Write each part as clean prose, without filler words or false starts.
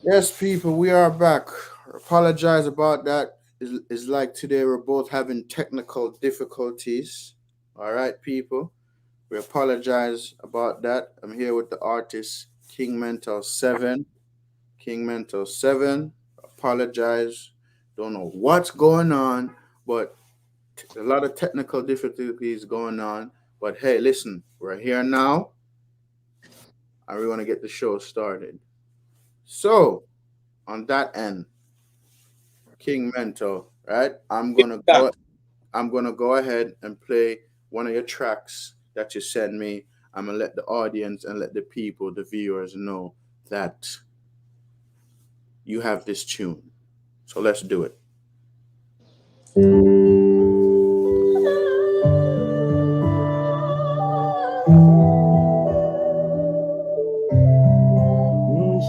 Yes, people, we are back. Apologize about that. It's like today we're both having technical difficulties. All right, people. We apologize about that. I'm here with the artist King Mental 7. King Mental 7. Apologize. Don't know what's going on, but a lot of technical difficulties going on. But hey, listen, we're here now and we want to get the show started. So, on that end, King Mental, right? Yeah. I'm gonna go ahead and play one of your tracks that you send me. I'm gonna let the audience and let the people, the viewers know that you have this tune. So let's do it.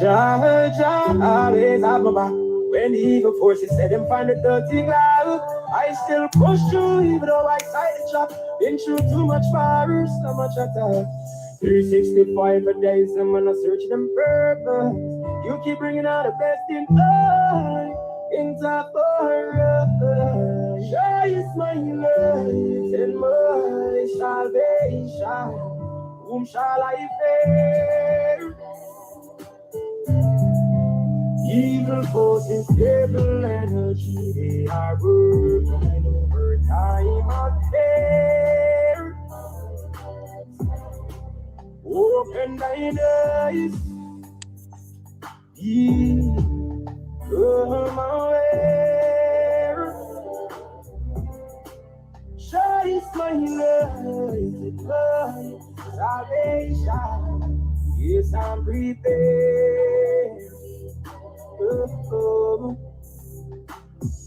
Jah, Jah, always have my back. When the evil forces said them find the dirty cloud, I still push through even though I side the trap. Been through too much fire, so much attack. 365 a day, I'm gonna search them purpose. You keep bringing out the best in I, into for Jah is my light and my salvation. Whom shall I fear? Evil forces, devil energy, they are working overtime out there. Open thine eyes, ye come aware. Shine my light, my salvation. Yes, I'm prepared. Oh,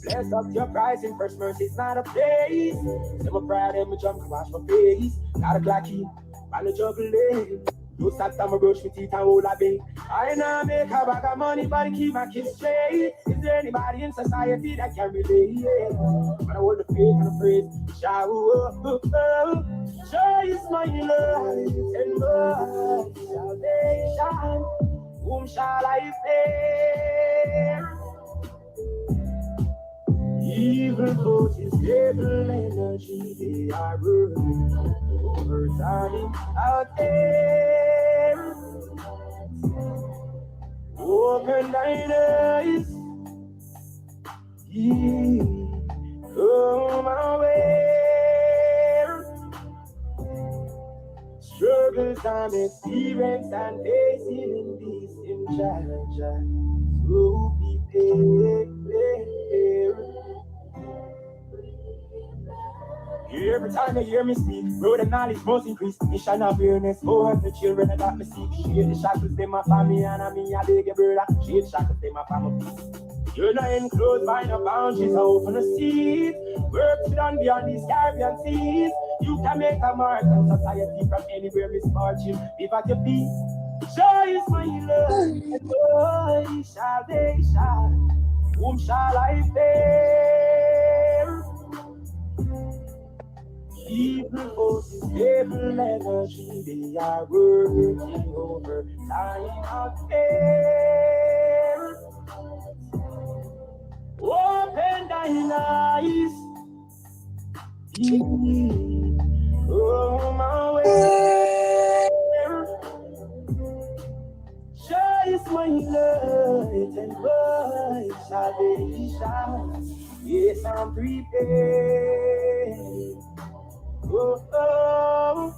bless up your price in first mercy's not a place. Say my pride and my jump can wash my face. Got a Glocky, man a juggling. No stop time, I brush my teeth and hold a bait. I know make a bag of money, but I keep my kids straight. Is there anybody in society that can relate? But I hold the faith and the praise. Shout, joy is my light and my salvation. Whom shall I fear? Evil forces, devil energy, they are working overtime out there. Open thine eyes, ye come aware. Struggles I'm experiencing and facing in this in Jaja. So prepare. Every time you hear me speak, road and knowledge must increase. Mission awareness, oh, the children that me seek. Share the shackles, them my family, and I me, I beg your brother. Share the shackles, them my family. You're not enclosed by no boundaries, open the seas. Work to done beyond these Caribbean seas. You can make a mark on society from anywhere misfortune. Live at your feet. Joy is my love, and joy is salvation. Whom shall I fear? Evil forces, devil energy, they are working over time out there. Open thine eyes, come away. Joy is my light and my salvation. Yes, I'm prepared. Oh, oh.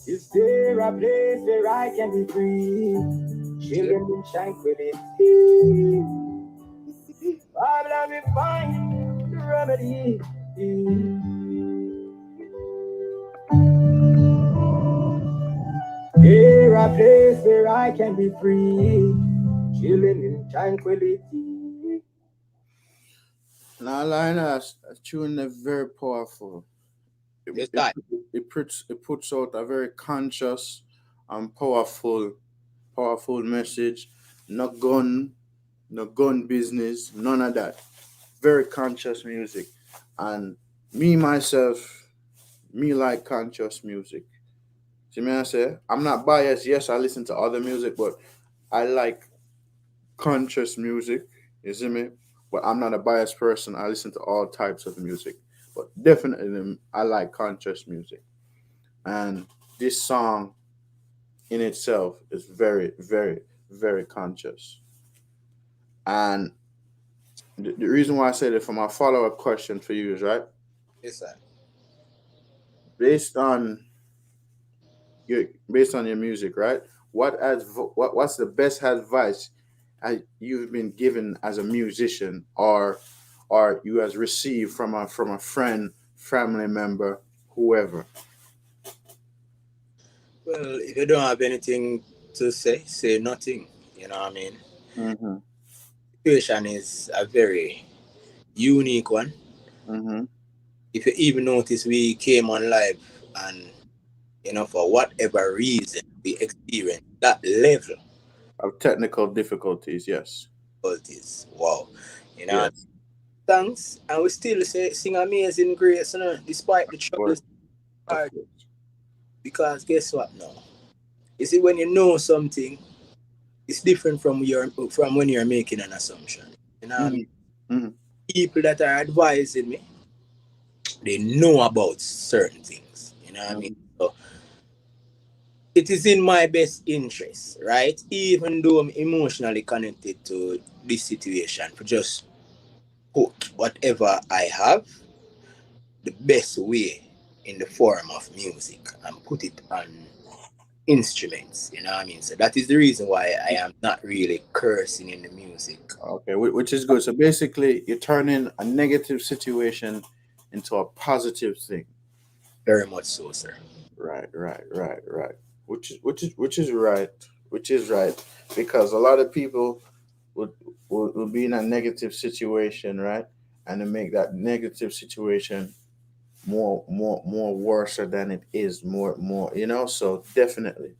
Is there a place where I can be free? Children in tranquility. Why let me find the remedy? There a place where I can be free? Children in tranquility. Now, Linus, that tune is very powerful. It, Yes, it, that. it puts out a very conscious and powerful message. No gun, no gun business, none of that. Very conscious music. And me myself, me like conscious music. See me I say? I'm not biased. Yes, I listen to other music, but I like conscious music, you see me? But I'm not a biased person. I listen to all types of music. But definitely I like conscious music. And this song in itself is very, very, very conscious. And the reason why I say that for my follow up question for you is right, Yes, sir. based on based on your music, right? What's the best advice you've been given as a musician, or you has received from a friend, family member, whoever? Well, if you don't have anything to say, say nothing. You know what I mean? Mm-hmm. Situation is a very unique one. Mm-hmm. If you even notice, we came on live and, for whatever reason, we experienced that level Of technical difficulties, yes. of this. Wow. You know, Yes. thanks. And we still sing amazing grace, despite the Of course. troubles. Of course. Because guess what now? You see, when you know something, it's different from when you're making an assumption. You know what I mean? Mm-hmm. Mm-hmm. People that are advising me, they know about certain things. You know what I mean? So it is in my best interest, right? Even though I'm emotionally connected to this situation, to just put whatever I have the best way in the form of music and put it on instruments. You know what I mean? So that is the reason why I am not really cursing in the music. Okay, which is good. So basically, you're turning a negative situation into a positive thing. Very much so, sir. Right, right, right, right. Which is right. Which is right. Because a lot of people would would be in a negative situation, right? And to make that negative situation more worse than it is, more, so definitely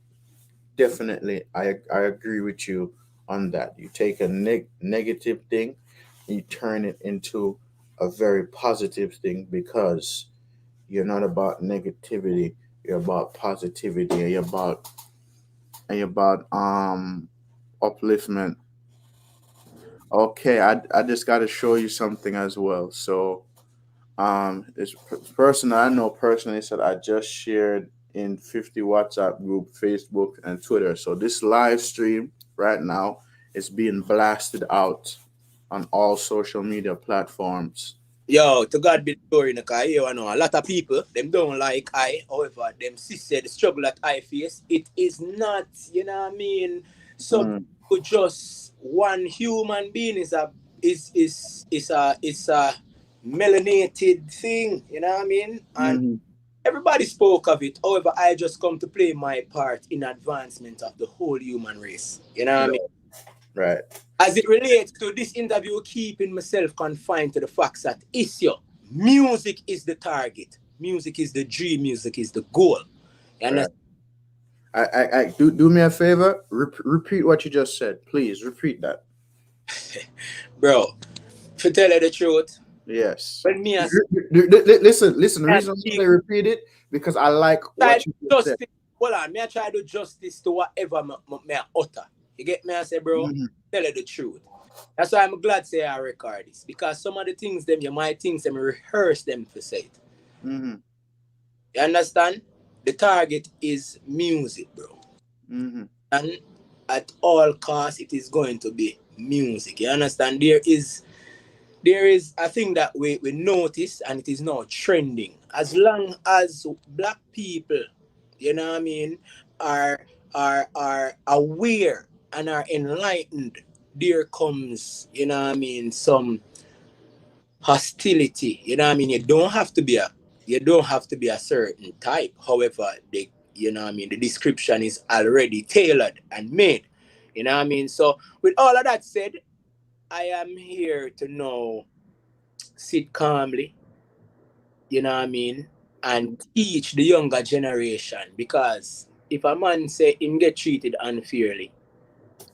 I agree with you on that. You take a negative thing, you turn it into a very positive thing, because you're not about negativity, you're about positivity, and you're about upliftment. Okay, I just got to show you something as well. So this person I know personally said I just shared in 50 WhatsApp group, Facebook, and Twitter. So this live stream right now is being blasted out on all social media platforms. Yo, to God be the glory, because you know a lot of people them don't like I. However, them sister the struggle that I face, it is not, you know what I mean, something Mm, to just one human being is a melanated thing, you know what I mean? And mhm. everybody spoke of it. However, I just come to play my part in advancement of the whole human race. You know what I mean? Right. As it relates to this interview, keeping myself confined to the facts that issue. Music is the target. Music is the dream. Music is the goal. And Right. I do me a favor. Repeat what you just said, please. Repeat that. bro, to tell you the truth, Yes. when me as Listen. The reason why I repeat it, because I like try what to you just said. justice, hold on, me I try to do justice to whatever me I utter. You get me? I say, bro, Mhm, tell you the truth. That's why I'm glad say I record this, because some of the things them you might think them rehearse them for say it. mhm, You understand? The target is music, bro. mhm. And at all costs, it is going to be music. You understand? There is a thing that we notice, and it is now trending. As long as black people, you know what I mean, are are aware and are enlightened, there comes, you know what I mean, some hostility. You know what I mean? You don't have to be a certain type. However, the description is already tailored and made. You know what I mean? So with all of that said, I am here to now sit calmly, you know what I mean, and teach the younger generation, because if a man say him get treated unfairly,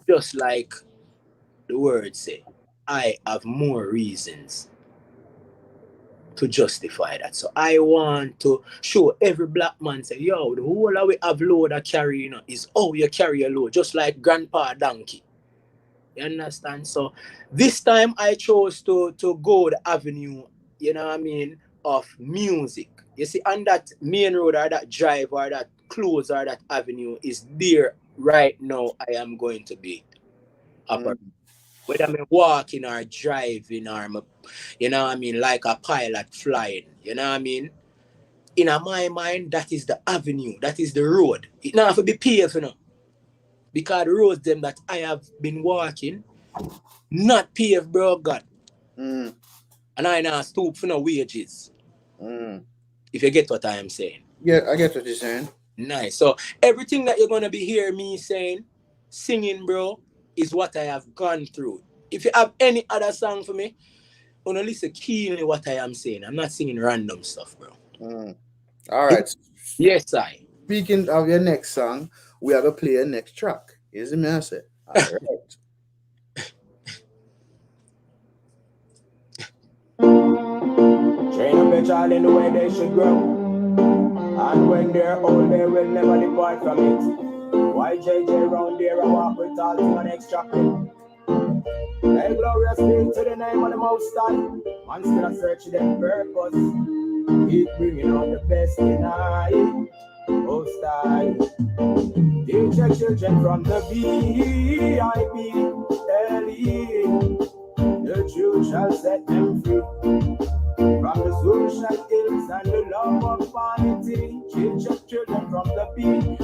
just like the word say, I have more reasons to justify that. So I want to show every black man say, yo, the whole of we have load I carry, is how you carry a load, just like grandpa donkey. You understand? So this time I chose to go the avenue, you know what I mean, of music. You see, on that main road or that drive or that close or that avenue is there right now I am going to be operating. Whether I'm walking or driving or I'm, you know what I mean, like a pilot flying, you know what I mean? In my mind, that is the avenue, that is the road. It not have to be paved, you know. Because the roads them that I have been walking, not paved, bro, God. Mm. And I now stoop for no wages. Mm. If you get what I am saying. Yeah, I get what you're saying. Nice. So everything that you're gonna be hearing me saying, singing, bro, is what I have gone through. If you have any other song for me, gonna listen keenly what I am saying. I'm not singing random stuff, bro. Mm. All right. Yes, I. Speaking of your next song, we are gonna play your next track. Here's the message. All right. Train up a child in the way they should grow. And when they're old, they will never depart from it. Why JJ round there and walk with all thing on extra clip? Hey, glorious be to the name of the Most High. Man still a search their purpose. Keep bringing out the best in I. Most High. Teach your children from the B-I-B-L-E. The truth shall set them free. From the social ills and the love of vanity, teach your children from the B-I-B-L-E.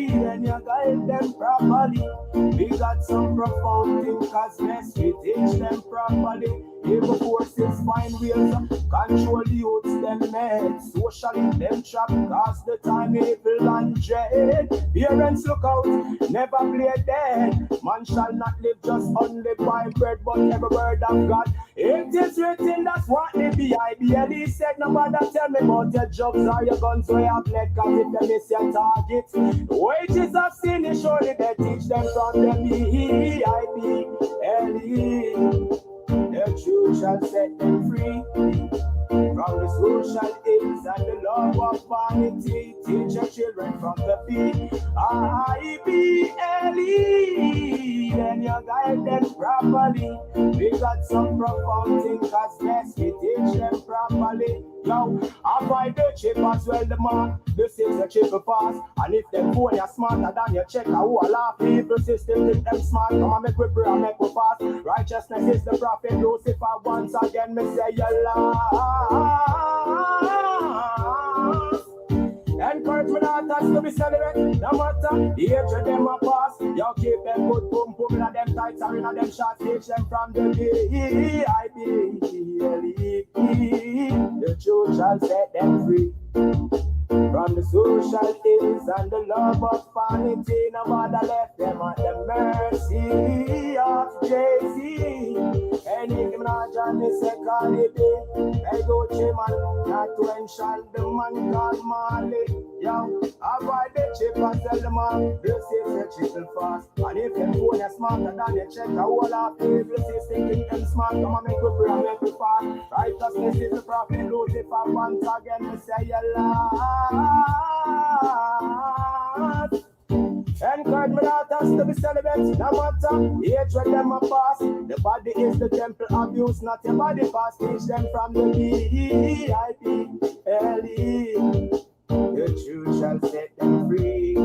Then you guide them properly. We got some profound things, cause we teach them properly. Evil forces find ways, control the youths, them mad. Socially, them trap, cause the time evil and dread. Parents look out, never play dead. Man shall not live just only by bread, but every word of God. It is written, that's what the B-I-B-L-E said. No matter tell me about your jobs or your guns or your blood, cause if they miss your target, wages of sin is surely they teach them from the B-I-B-L-E. The truth shall set them free from the social ills and the love of vanity. Teach your children from the B-I-B-L-E. Then you guide them properly. We got some profound things, cause we teach them properly. Yo, avoid the chip as well, the man. This is a chip pass. And if them phone you smarter than your check, who a laugh people system think them smart. Come on, make we pray and make we fast. Righteousness is the prophet Lucifer. Once again, me say you last. Encourage my daughters to be celebrate. No matter the age of them a pass. You keep them good boom boom in them tights or in them shots. Teach them from the B-I-B-L-E. The truth shall set them free from the social ills and the love of vanity. No matter left them at the mercy of Jay-Z. Any Minaj and the second day. I go man, not to mention the man called Marley. Yo, avoid the chip and tell the man, this is a triple fast. And if them phone is smarter than you check, a whole of people is thinking them smart. Come on, make we pray and make we fast. Righteousness is the prophet Lucifer. Once again, we say you last. Encourage my daughters to be celibate. No matter the age when them a pass. The body is the temple of use, not your body pass. Teach them from the B-I-B-L-E. The truth shall set them free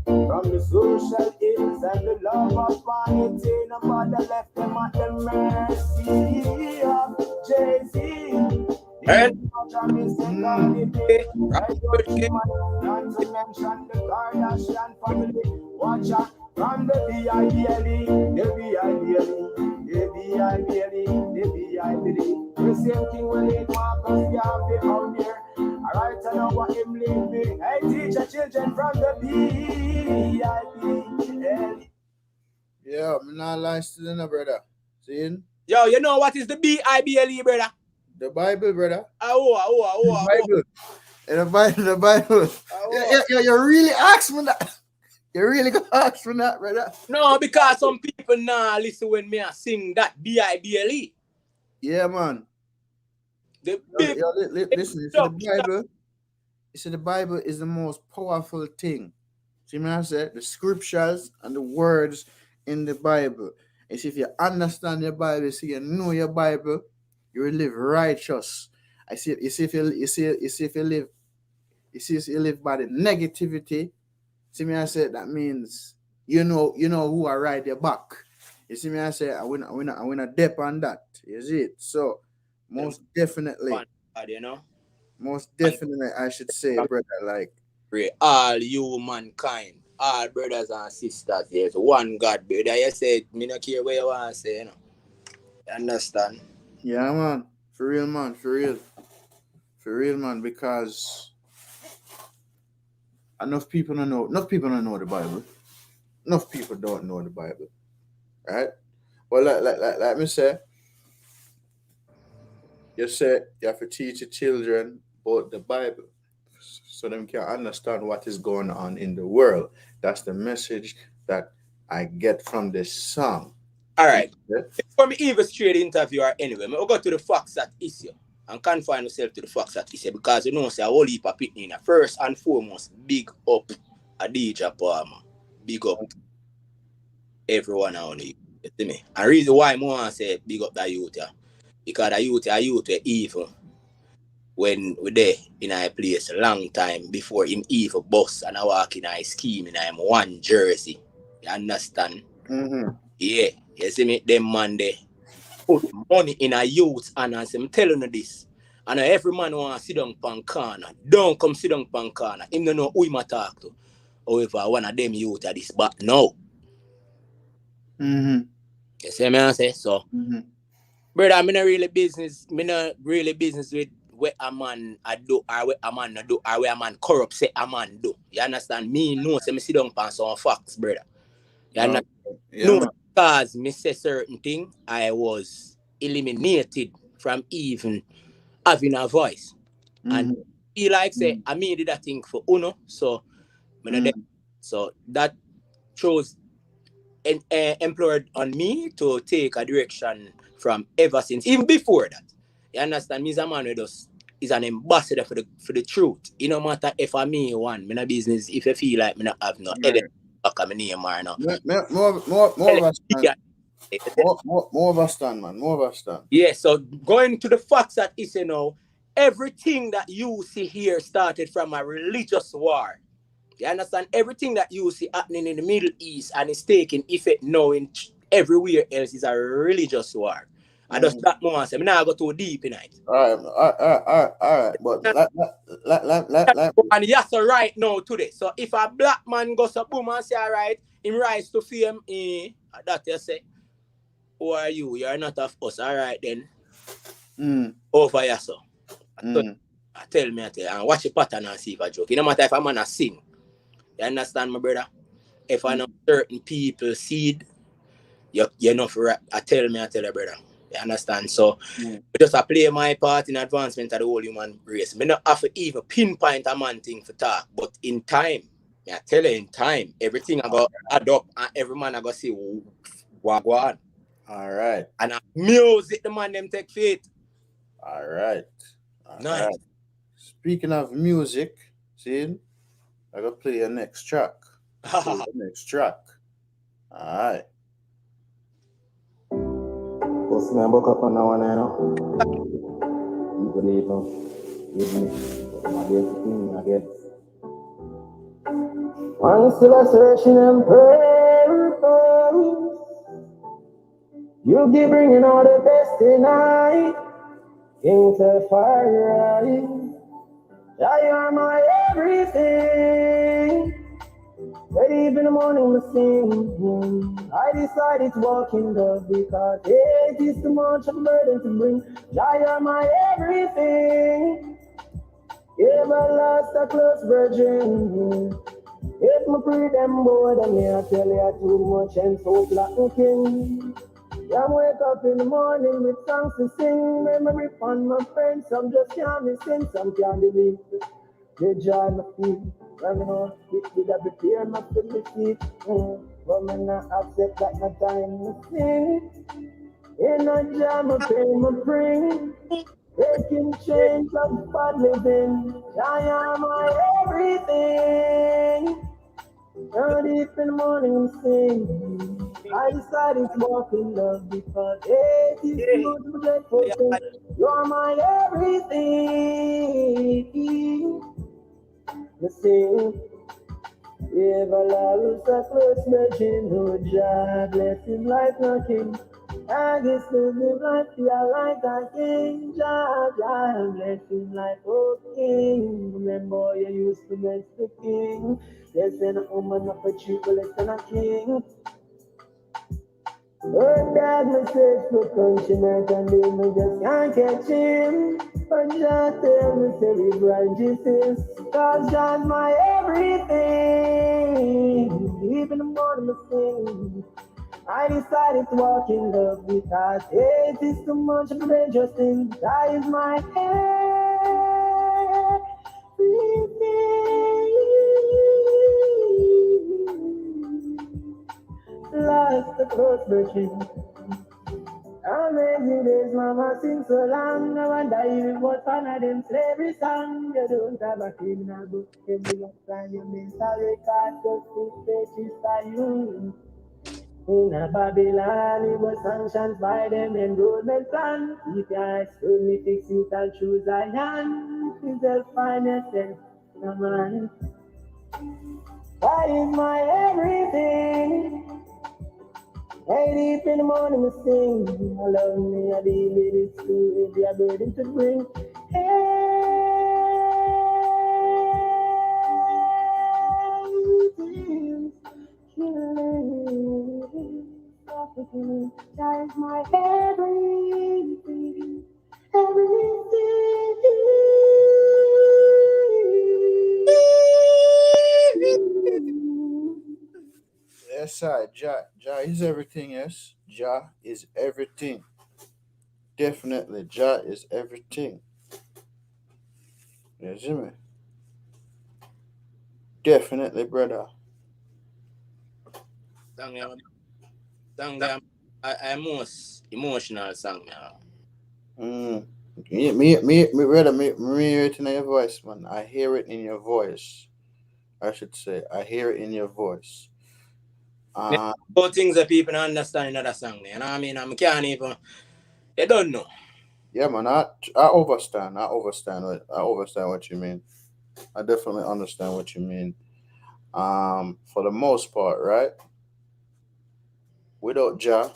from the social ills and the love of vanity. No matter left them at the mercy of Jay-Z. And not to mention the Kardashian family. Watch out from the B-I-B-L-E, the B-I-B-L-E, the B-I-B-L-E, the B-I-B-L-E. The same thing will lead Marcus Garvey out there. Alright, I know what him lead me. I teach your children from the B-I-B-L-E. Yeah, I'm not lying to them, brother. See? Yo, you know what is the B-I-B-L-E, brother? The Bible, brother. The Bible. In the Bible. Yeah, you really asked me that. You really gonna ask me that, brother? No, because some people now listen when me sing that B-I-B-L-E. Yeah, man. Listen, you see the Bible. You see, the Bible is the most powerful thing. See me I say the scriptures and the words in the Bible. And see if you understand your Bible, see you know your Bible, you will live righteous. I see you see if you live if you live by the negativity, see me I say that means you know who are right your back. You see me I say I win dep on that. You see it? So most definitely, you know. most definitely I should say, brother, like Pray all you mankind, all brothers and sisters, there's one God, brother. You said, me not care what you want to say, you know. You understand? yeah, man. For real, man. For real. For real, man. Because enough people don't know the Bible. Enough people don't know the Bible. Right? Well, let me say, you say you have to teach your children about the Bible so them can understand what is going on in the world. That's the message that I get from this song. All right. For me, even straight interview or anyway, I'll go to the facts at issue and confine myself to the facts at issue because you know, say a whole heap of people in first and foremost, big up a DJ Palmer. Big up everyone on you. You see me? And the reason why I want to say big up that youth, yeah, because the youth were evil when we there in a place a long time before him evil bus and I walk in a scheme in him one jersey. You understand? Mm-hmm. Yeah. You see me? Them man they put money in a youth and I'm telling you this. And every man want to sit down pan corner. Don't come sit down pan corner. Him don't know who him talk to. However, one of them youth are this but no. Mm-hmm. You see me I say? So brother, I'm not really business with what a man I do or what a man do or what a man corrupt say a man do. You understand? Me know say me sit down pan some facts, brother. You understand? Yeah, no, man. because me say certain thing, I was eliminated from even having a voice. And he like say, I did that thing for Uno, so so that shows employed on me to take a direction from ever since, even before that. You understand? Me is a man who is an ambassador for the truth. It no matter if I me one, me no business if I feel like me not have no evidence back my name or no. More of a stand, man. More of a stand. Yeah, so going to the facts that is, you know, everything that you see here started from a religious war. You understand? Everything that you see happening in the Middle East and is taking effect now in everywhere else is a religious war. I just that more say, I'm not go too deep in it. All right. But and yes, so right now today. So if a black man goes up boom and say, all right, him rise to fame, that you say, who are you? You're not of us, all right then. Over here, so. I tell me, and watch the pattern and see if I joke. It no matter if a man a sin. You understand, my brother? If I know certain people seed, you're not for I tell you, brother. You understand? So just I play my part in advancement of the whole human race. I not have to even pinpoint a man thing for talk, but in time, I tell you in time, everything I go adopt and every man I go say what go on. All right. And music the man them take faith. All right. Nice. Right. Speaking of music, see, I gotta play your next track. All right. Post me book up on that one, you know. You believe with me. My basic thing, I guess. One still a searching and praying for you be bringing all the best tonight into fire. Yeah, you are my everything. Ready in the morning to sing. I decided to walk in love because it is too much of a burden to bring. Yeah, you are my everything. Ever lost a close virgin. If my pray them boy, then me I tell you too much and so black and king. Yeah, I wake up in the morning with songs to sing. Memory fun my friends, some just can't listen, some can't believe. They joy my feet, when me know it did I prepare my feet. But me not accept that my time to sing. In a jam I pay my bring. Breaking chains of bad living. I am my everything. Early in the morning sing. I decided to walk in love because it is the Yeah. most dreadful thing. You're my everything. The sing. Ever love a close mention, no job, blessing life knocking. I guess living life feel like a king, job, blessing life, oh king. Remember you used to mess the king. Yes, and a woman up a cheap, less than a king. Oh, God, my search for conscience and they me just can't catch him. But just tell me, say we branches is, cause John's my everything. Even the morning I sing, I decided to walk in love because it is too much of a dangerous thing. That is my everything. Lost the close virgin. Amazing days, mama sing so long. I wonder if what fun of them slavery song. You don't have a criminal book, every one time you mental record, just 2 pages for you. In a Babylon, it was sanctioned by them enrollment plan. If your eyes me fix it and choose a hand, you just find yourself, no man. That is my everything. I deep in the morning, I sing. I love me, I deal with it too. If you're burden to bring. That is my everything. Everything. Yes, sir. Jah is everything. Yes, Jah is everything. Definitely, Jah is everything. You see me? Definitely, brother. Song, yeah. Song, yeah. I most emotional song, yeah. Mm. Me, brother, me hear it in your voice, man. I hear it in your voice. I should say, I hear it in your voice. Me Uh, about things that people don't understand in other song, you know what I mean? I can't even, they don't know. yeah, man. I understand. I understand what you mean. I definitely understand what you mean. For the most part, right? Without Jah,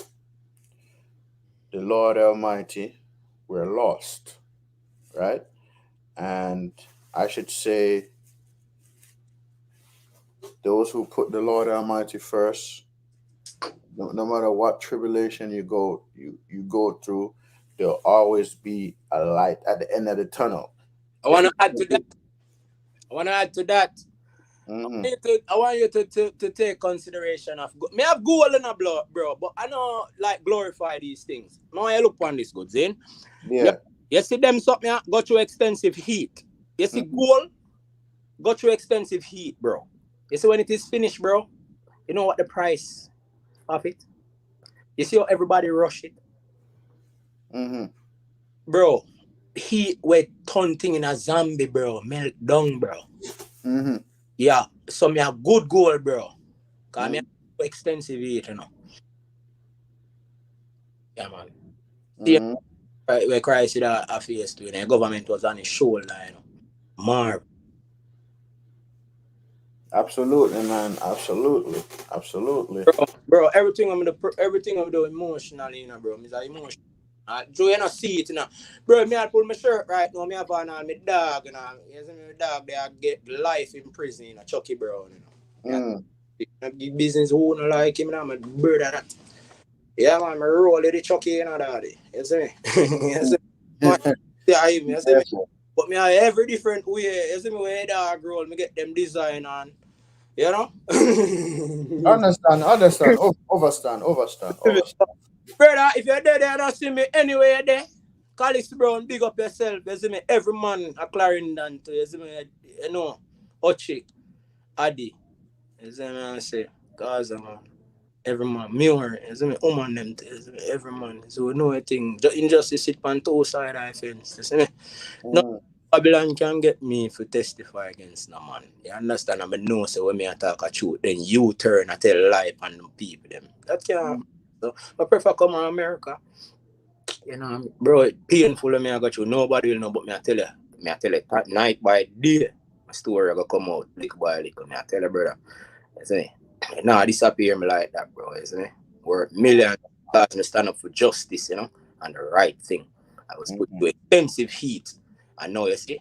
the Lord Almighty, we're lost, right? And I should say, those who put the Lord Almighty first, no matter what tribulation you go through, there'll always be a light at the end of the tunnel. I If want you, to add to that. I want to add to that. mm-hmm, I want you to take consideration of me have gold in a blood, bro, but I know like glorify these things. Now I look on this good, Zin. Me, yeah, you see them something go through extensive heat. You see mm-hmm, gold go through extensive heat, bro. You see when it is finished, bro. You know what the price of it? You see how everybody rush it, mm-hmm, bro. Heat we turn thing in a zombie, bro. Melt down, bro. mm-hmm, Yeah, so me have good gold, bro. Cause me mm-hmm, have extensive heat, you know. Yeah, man. See, mm-hmm. where Christ did a face to, the government was on his shoulder, you know. Marv. Absolutely, man. Absolutely, absolutely. Bro, everything I'm doing emotionally, you know, bro. It's emotion. Joe, you not see it, you know. Bro, me I pull my shirt right now, me have on my dog, you know. You see me dog, they get life in prison, you know, Chucky Brown, you know. Yeah. Mm. Big business owner like him, you know, my brother that. Yeah, man, I roll the Chucky, you know, daddy. You see me? You see me? Yeah, you see me? Yes, sir. But me have every different way. You see me when dog roll, me get them design on. You know? Understand, overstand. Brother, if you're there, you don't see me anywhere there. Calix Brown, big up yourself. You see me? Every man a Clarendon to you see me, you know, Ochi, Adi. You see me? I say, Gaza man. Every man, Muir, you see me, woman them, you see me, every man. So we know a thing. Injustice sit on two side of the fence. You see me? No Mm. Babylon can get me to testify against no man. You understand? I know so when me talk a truth, then you turn and tell lie on them people them. That can't. So I prefer come on America. You know, bro, it painful when me I got you. Nobody will know, but me I tell you at night by day, my story I go come out little by little. Me I tell you, brother. You see? Nah, disappear me like that, bro. You see? We're millions of me stand up for justice, you know, and the right thing. I was put to expensive heat. And now you see,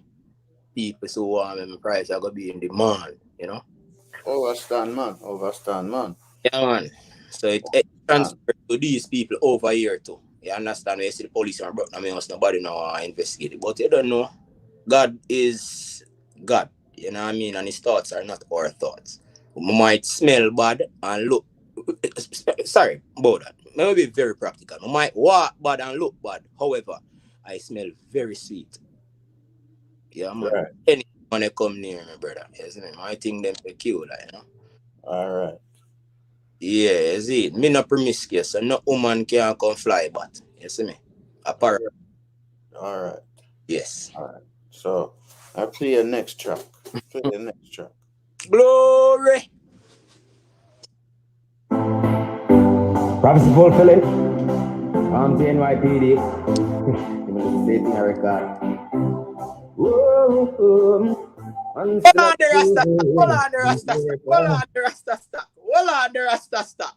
people so warm and price are gonna be in demand, you know. Overstand, man. Yeah, man. So it transfers to these people over here too. You understand? When you see the police are brought, I mean, nobody now investigate it, but you don't know. God is God, you know what I mean, and His thoughts are not our thoughts. We might smell bad and look. Sorry about that. Maybe very practical. We might walk bad and look bad. However, I smell very sweet. Yeah, man. Right. Anyone that come near me, brother. Yes, man. I think them they kill, like, you know. All right. Yeah, you see, me not promiscuous, so no woman can come fly but. You see me? Apparently. All right. Yes. All right. So I play your next track. Glory. Prophecy fulfilling. I'm the NYPD. You must say thing I record. Whoa, Hold on the Rasta stop. Hold on the Rasta stop.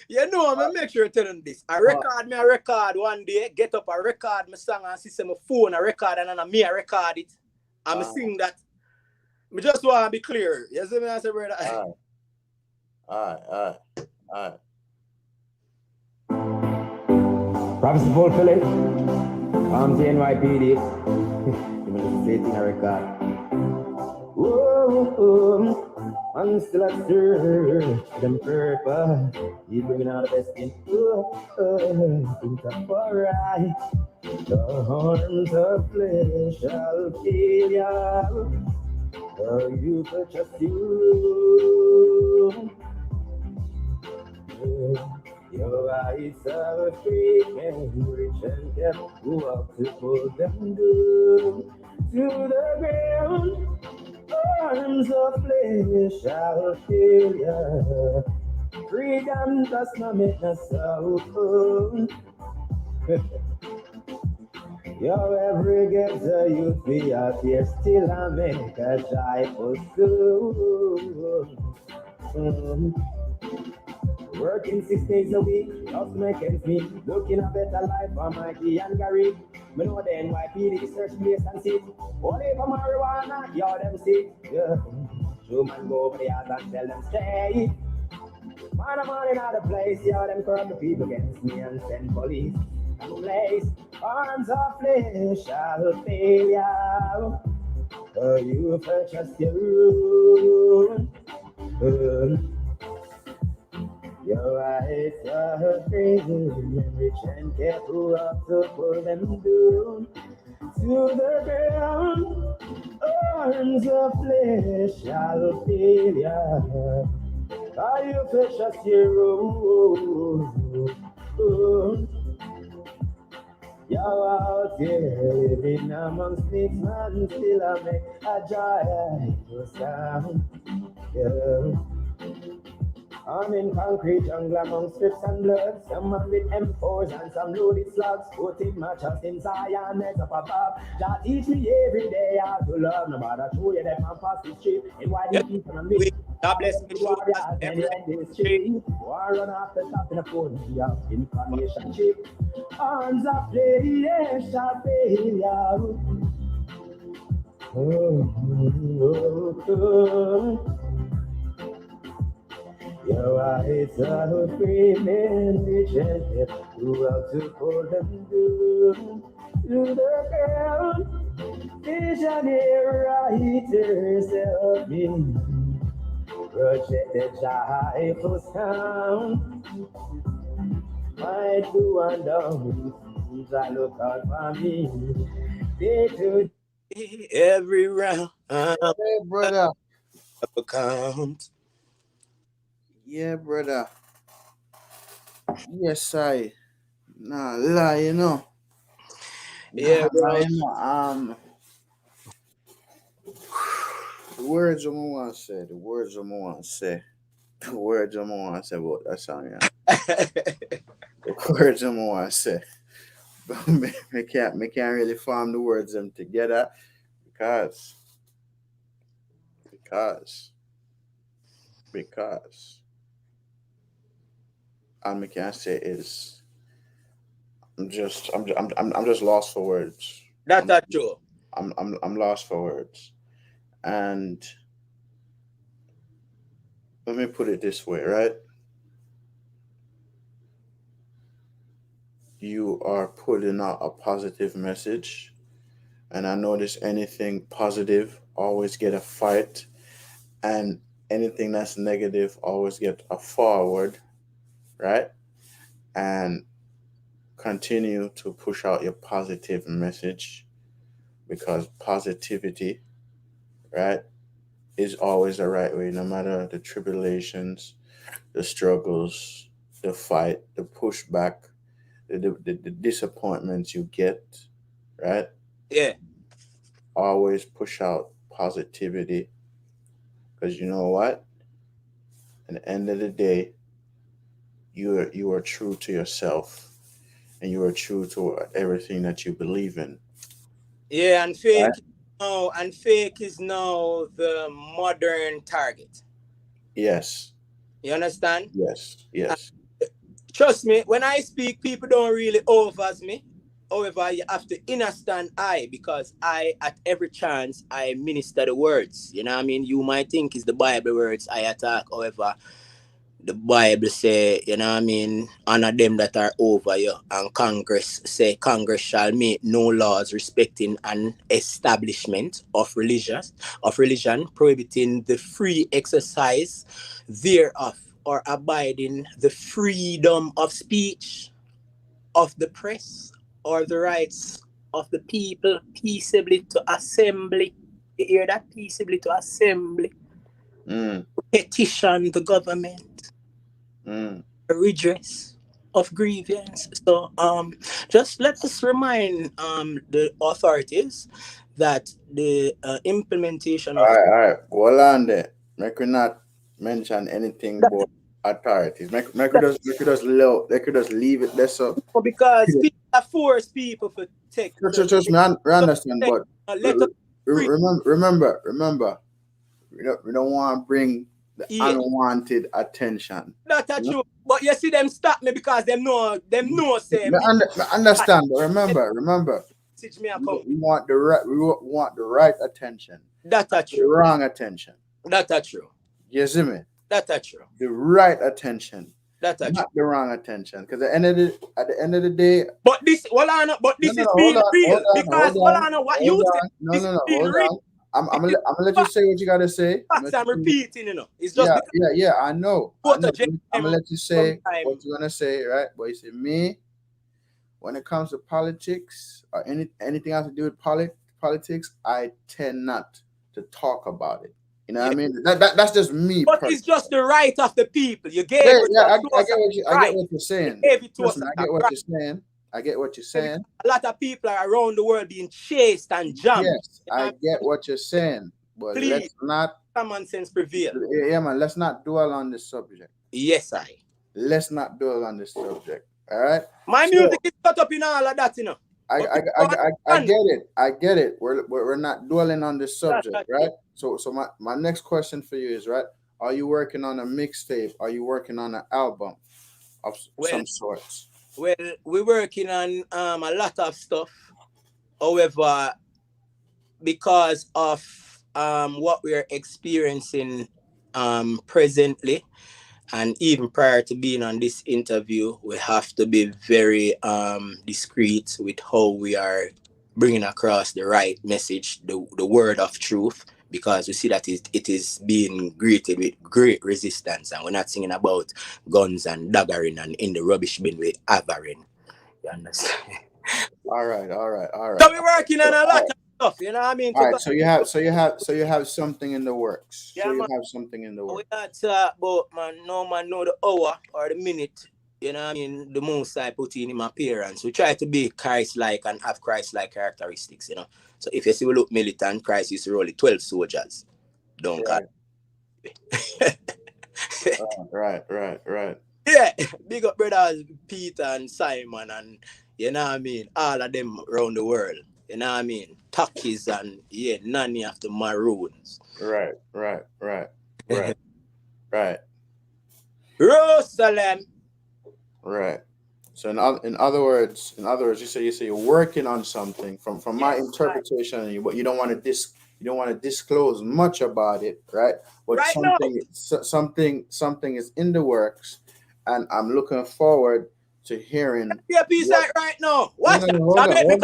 You know, I'm make sure to tell them this. I record one day, get up, I record my song and see my phone, I record and then me I record it. I'm sing that. I just want to be clear. You see me, I say, brother. All right. Prophecy fulfilling. I'm the NYPD. You must say thing I record. Whoa, I'm still at church, them purpose. You bringing out the best in think I'm alright. The horns of flesh shall kill you. You purchase you. Your eyes are free and rich and kept who up to pull them down to the ground. Arms of flesh shall kill you. Freedom does not make us so. Your every ghetto you be out here still I make a joyful soul. Working 6 days a week, just making me looking a better life for Mikey and Gary. Me know the NYPD search place and see. Only for marijuana, y'all them see. Yeah. Show man go over the house and tell them stay. Man, I'm on another place, y'all them corrupt the people against me and send police. Place arms of flesh shall fail ya. You purchase your own. Your eyes are crazy and rich and careful up to pull them down to the ground. Arms of flesh shall fail ya. You purchase your own. You're out here living amongst snakes, man, still I make a joyful sound. Yeah. I'm in concrete jungle among strips and blood. Some man with M4s and some loaded slugs. Putting my trust in Zion, next up above. Jah teach me every day how to love. No matter show you that man pass the street. And why do people and me? God bless me. War run after top in the phone. We have information chip. Arms of flesh shall fail ya. Your eyes are screaming, rejected. You have to pull them down to the ground. Visionary writers help me project the joyful sound. My do and don'ts, I look out for me. Day to day, every round. Hey, brother. Account. Yeah, brother. Yes, I. Nah, lie, you know. Yeah, bro. The words I'm want to say. The words I'm want to say. The words I'm want to say about that song. Yeah. The words I'm want to say. But me can't really form the words them together because because because all I can say is I'm just lost for words. That's true. I'm lost for words. And let me put it this way, right? You are putting out a positive message, and I notice anything positive always get a fight, and anything that's negative always get a forward, right? And continue to push out your positive message because positivity, right, is always the right way, no matter the tribulations, the struggles, the fight, the pushback, the disappointments you get, right? Yeah. Always push out positivity because you know what? At the end of the day, you are true to yourself and you are true to everything that you believe in. Yeah, and Right? fake is now the modern target. Yes, You understand? yes, yes. Trust me, when I speak, people don't really overs me. However, you have to understand I, because I, at every chance, I minister the words. You know what I mean? You might think it's the Bible words I attack. However, the Bible say, you know what I mean, honor them that are over you. And Congress say Congress shall make no laws respecting an establishment of religion, prohibiting the free exercise thereof, or abiding the freedom of speech, of the press, or the rights of the people peaceably to assembly. You hear that? Peaceably to assembly. Mm, Petition the government, mm. redress of grievance. So just let us remind the authorities that the implementation of All right. Hold on there. Make we not mention anything that, about authorities. Make we just leave it there. So because people force people to take trust me, I understand. But let us free. remember, we don't want to bring the Yeah, unwanted attention. that's You know? true. But you see them stop me because them know say me Me understand, but remember, message me and come. we want the right, want the right attention, That's the true. wrong attention. That's true. You see me? That's true. The right attention, That's true. not the wrong attention. Because at the end of the day, But this, well, I know, but this is being real because well, I know what you said. This is being hold real. on. I'm gonna let you say what you gotta say. Facts I'm repeating, It's just because Yeah. I know. I'm gonna let you say sometime. what you're gonna say, right? But you see, me, when it comes to politics or anything else to do with politics, I tend not to talk about it. You know what I mean? That's just me. But it's just the right of the people. You gave Yeah, it I to get us I get what you're saying. You gave it to Trust us me, as I get a what right. you're saying. I get what you're saying. A lot of people are around the world being chased and jammed. Yes, I get what you're saying. But Please, let's not common sense prevail. Yeah, man, let's not dwell on this subject. Yes, Let's not dwell on this subject. All right. My music is cut up in all of that, I get it. We're not dwelling on this subject, right? So my next question for you is, right, are you working on a mixtape? Are you working on an album of some sorts? Well, we're working on a lot of stuff. However, because of what we're experiencing presently, and even prior to being on this interview, we have to be very discreet with how we are bringing across the right message, the word of truth, because we see that it is being greeted with great resistance, and we're not singing about guns and daggering and in the rubbish bin with avering. You understand? All right. So we're working on a lot of stuff, you know what I mean? All right, so you have something in the works. Yeah, so you man. have something in the works. We not talk about no man know the hour or the minute, you know what I mean, the most I put in my appearance. We try to be Christ-like and have Christ-like characteristics, So if you see we look militant, Christ used to roll 12 soldiers. Don't Right. call. Right. Yeah, big up brothers Peter and Simon and you know what I mean, all of them around the world. You know what I mean? Takis and yeah, Nanny of the Maroons. Right. Jerusalem. Right. So in other words, you say you're working on something. From my Yes, interpretation, but you don't want to disclose much about it, right? But right now. something is in the works, and I'm looking forward to hearing Yeah, peace what. out right now. No, Watch no, that. no, Shall make me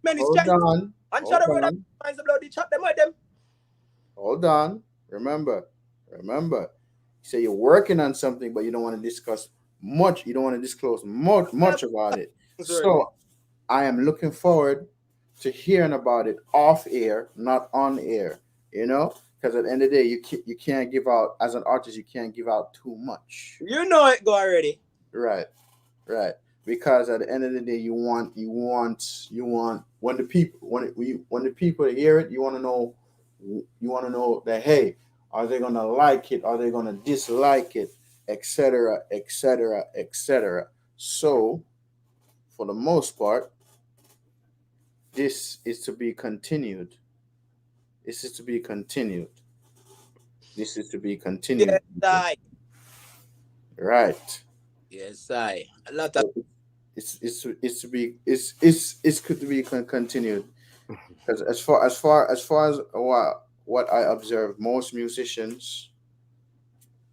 many hold strength. on, And shall hold the road on, finds the bloody chat them with them. hold on. Remember, you say you're working on something, but you don't want to discuss much. You don't want to disclose much about it. So I am looking forward to hearing about it off air, not on air. You know, because at the end of the day, you can't give out as an artist. You can't give out too much. You know it go already. Right. Because at the end of the day, you want when the people hear it, you want to know that, hey, are they gonna like it? Are they gonna dislike it? Etc. Etc. Etc. So, for the most part, this is to be continued. This is to be continued. Yes, I. Right. Yes, I. A lot of It's could to be continued, because as what I observe, most musicians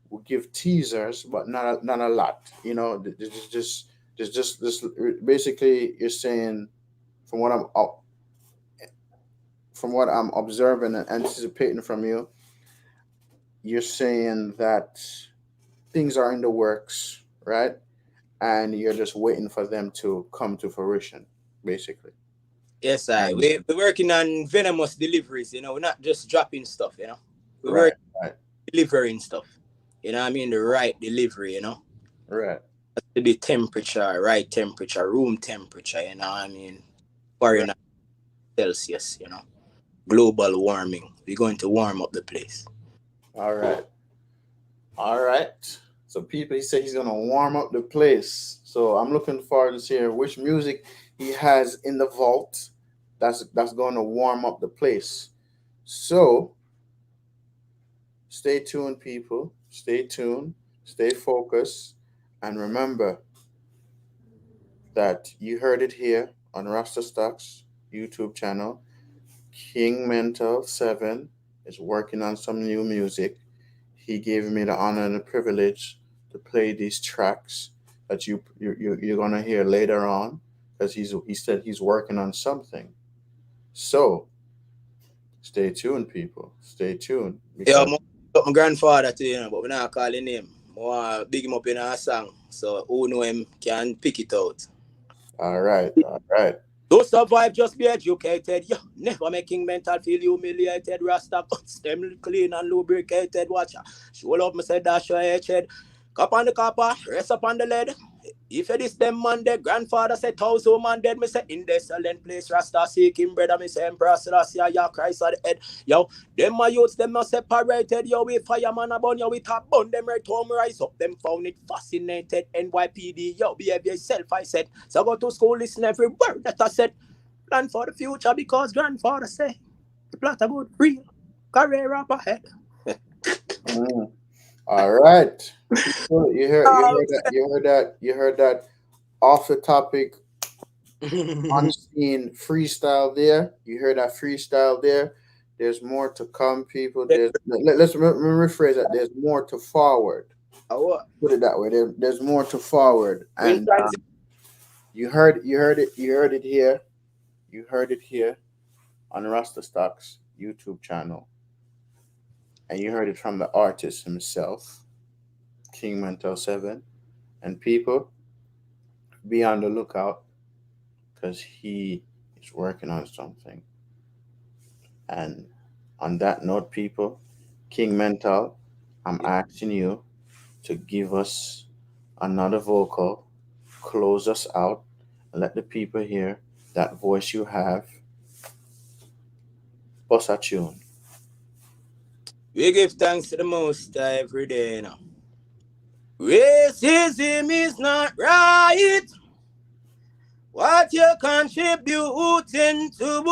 will give teasers, but not a lot. You know, there's just this. Basically, you're saying, from what I'm observing and anticipating from you, you're saying that things are in the works, right? And you're just waiting for them to come to fruition, basically. yes, I. And We're working on venomous deliveries, you know, we're not just dropping stuff, you know. We're right, working delivering stuff. You know what I mean? The right delivery, you know. right, To the temperature, right temperature, room temperature, you know what I mean? Fahrenheit, Celsius, you know. Global warming. We're going to warm up the place. all right, all right. So people, he said he's gonna warm up the place. So I'm looking forward to seeing which music he has in the vault. That's going to warm up the place. So stay tuned, people. Stay tuned. Stay focused, and remember that you heard it here on Rasta Stocks YouTube channel. King Mental 7 is working on some new music. He gave me the honor and the privilege to play these tracks that you're gonna hear later on, because he said he's working on something. So stay tuned, people. Stay tuned, Yeah, because my grandfather too, you know, but we're not calling him. More big him up in our song. So who know him can pick it out. all right, all right. Don't survive, just be educated. Yeah, never making mental feel humiliated. Rasta cuts them clean and lubricated. Watch ya. Show love, me say dash your head. Cup on the copper, rest up on the lead. If it is them man dead, grandfather said 1,000 man dead. Me say in the silent place, Rasta seeking bread. And me say Emperor Selassie, ya Christ at the head. Yo, them my youths, them not separated. Yo, we fireman a bun, yo, we top bun. Them right home rise up. Them found it fascinated. NYPD, yo, behave yourself, I said. So go to school, listen every word that I said. Plan for the future because grandfather say the plot about real career up ahead. Mm. All right. People, you heard that off the topic, unseen freestyle there. You heard that freestyle there. There's more to come, people. Let's rephrase that. There's more to forward. Put it that way. There's more to forward, and you heard it here. You heard it here on Rasta Stocks YouTube channel, and you heard it from the artist himself, King Mental 7. And people, be on the lookout, because he is working on something. And on that note, people, King Mental, I'm asking you to give us another vocal, close us out, and let the people hear that voice you have. Bust a tune. We give thanks to the Most High every day now. Racism is not right. What you're contributing to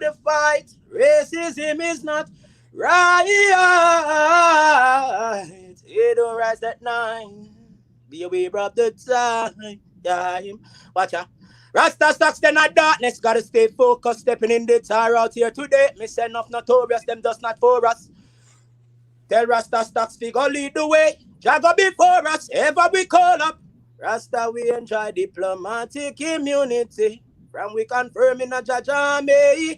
the fight. Racism is not right. It don't rise at 9. Be aware of the time. Watch out. Rasta stocks, they're not darkness. Gotta stay focused, stepping in the tar out here today. Me send off notorious, them just not for us. Tell Rasta stocks, we go lead the way. Jago before us, ever we call up. Rasta, we enjoy diplomatic immunity. From we confirm in a judge army.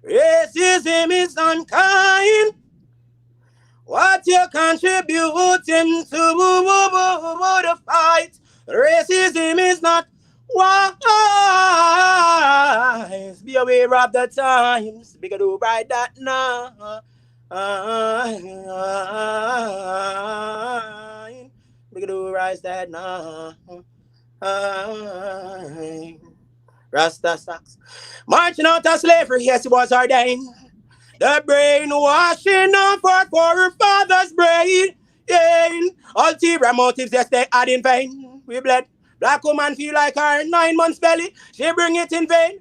Racism is unkind. What you contributing to the fight? Racism is not wise. Be aware of the times. We can do right that now. We can do right that now. Rasta stocks. Marching out of slavery, yes, it was ordained. The brainwashing of our forefathers' brain. Ulterior motives, yes, they had in vain. We bled. Black woman feel like her 9 months belly. She bring it in vain.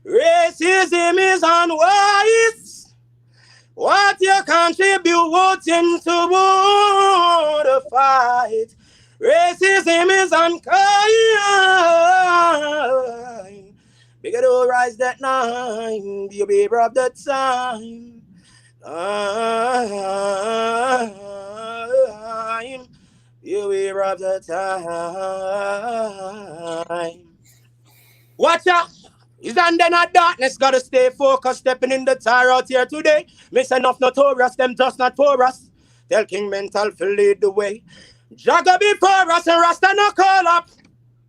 Racism is unwise. What you contributing to the fight? Racism is unkind. We gotta rise that 9. Be aware of the time. Be aware of the time. Watch out. Is under not darkness, gotta stay focused, stepping in the tar out here today. Miss enough notorious, them just not for us. Tell King Mental to lead the way. Jaga before us and Rasta no call up.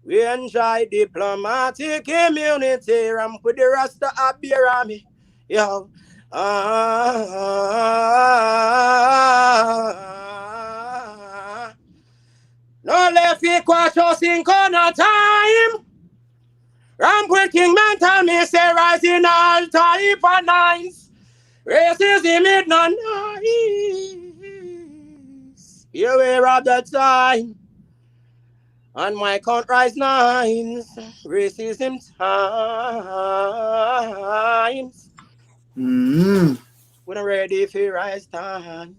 We enjoy diplomatic immunity. Ram with the Rasta up here on me. Yo. No left equal to sink on a time. Rampant King Mental me say rising all time for 9s. Racism is not nice. Be aware of the time. On my count rise 9s. Racism times. When I'm ready for rise time.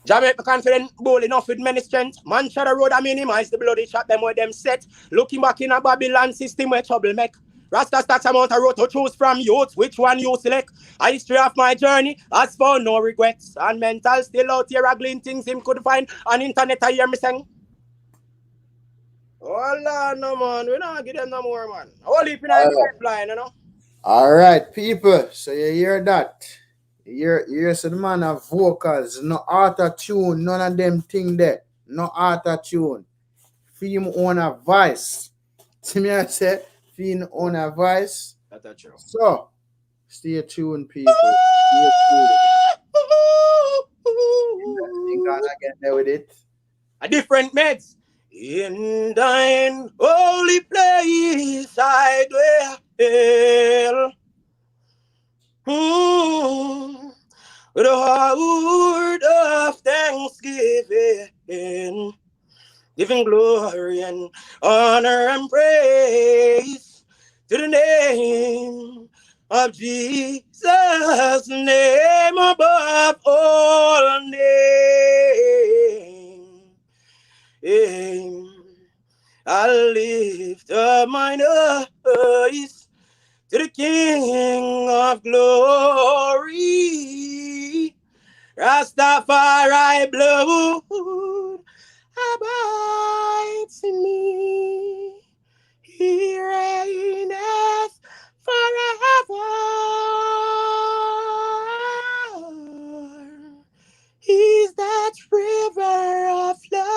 Jamaica confident, bold enough with many strength. Man shot the road and minimize the bloody shot them where them set. Looking back in a Babylon system where trouble make. Rasta stacks amount of road to choose from youths. Which one you select? A history of my journey has found no regrets. And Mental still out here haggling things him could find on internet. I hear me saying, oh Lord, no man, we don't give them no more man. All heap in the pipeline, you know. All right, people. So you hear that? You hear the man of vocals, no auto-tune, none of them thing there. No auto-tune. Film on a voice. See me I say, film on a voice. That's true. So, stay tuned, people. Stay tuned. You gonna get there with it. A different meds. In thine holy place I dwell. With a heart of thanksgiving, giving glory and honor and praise to the name of Jesus, name above all names. I'll lift up mine eyes to the King of glory. Rastafari blood abides in me. He reigneth forever. He's that river of life.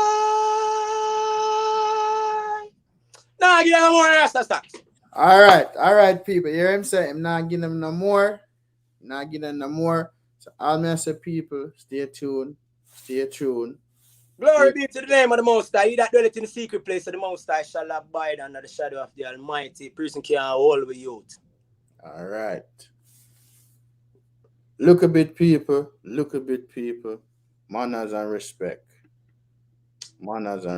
Now give them more Rasta stocks. All right, people. You hear him say, I'm not giving them no more. Not giving them no more. So all me I say, people, stay tuned, stay tuned. Glory be to the name of the Most High. He that dwelleth in the secret place of the Most High shall abide under the shadow of the Almighty. Person can't hold with youth. All right. Look a bit, people. Look a bit, people. Manners and respect. Manners and